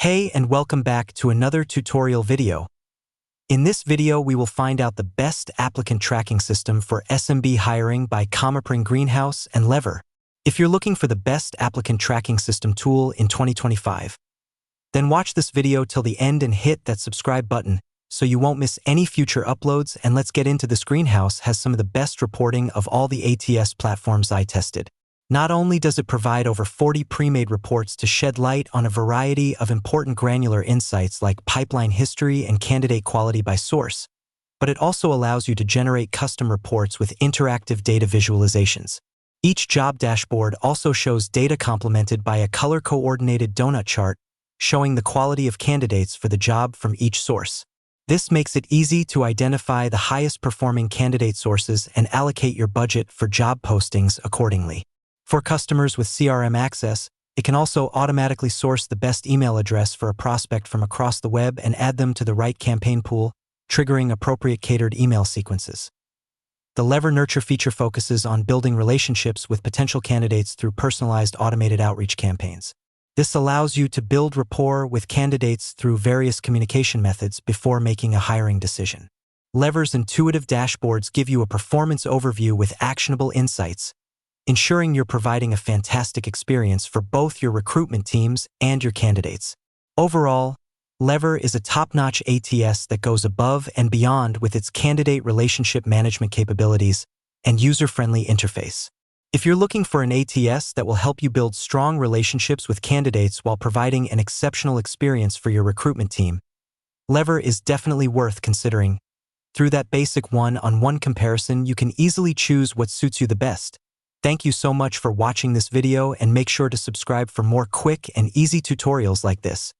Hey and welcome back to another tutorial video. In this video, we will find out the best applicant tracking system for SMB hiring by Commerpring Greenhouse and Lever. If you're looking for the best applicant tracking system tool in 2025, then watch this video till the end and hit that subscribe button so you won't miss any future uploads. And let's get into this. Greenhouse has some of the best reporting of all the ATS platforms I tested. Not only does it provide over 40 pre-made reports to shed light on a variety of important granular insights like pipeline history and candidate quality by source, but it also allows you to generate custom reports with interactive data visualizations. Each job dashboard also shows data complemented by a color-coordinated donut chart showing the quality of candidates for the job from each source. This makes it easy to identify the highest performing candidate sources and allocate your budget for job postings accordingly. For customers with CRM access, it can also automatically source the best email address for a prospect from across the web and add them to the right campaign pool, triggering appropriate catered email sequences. The Lever Nurture feature focuses on building relationships with potential candidates through personalized automated outreach campaigns. This allows you to build rapport with candidates through various communication methods before making a hiring decision. Lever's intuitive dashboards give you a performance overview with actionable insights, ensuring you're providing a fantastic experience for both your recruitment teams and your candidates. Overall, Lever is a top-notch ATS that goes above and beyond with its candidate relationship management capabilities and user-friendly interface. If you're looking for an ATS that will help you build strong relationships with candidates while providing an exceptional experience for your recruitment team, Lever is definitely worth considering. Through that basic one-on-one comparison, you can easily choose what suits you the best. Thank you so much for watching this video, and make sure to subscribe for more quick and easy tutorials like this.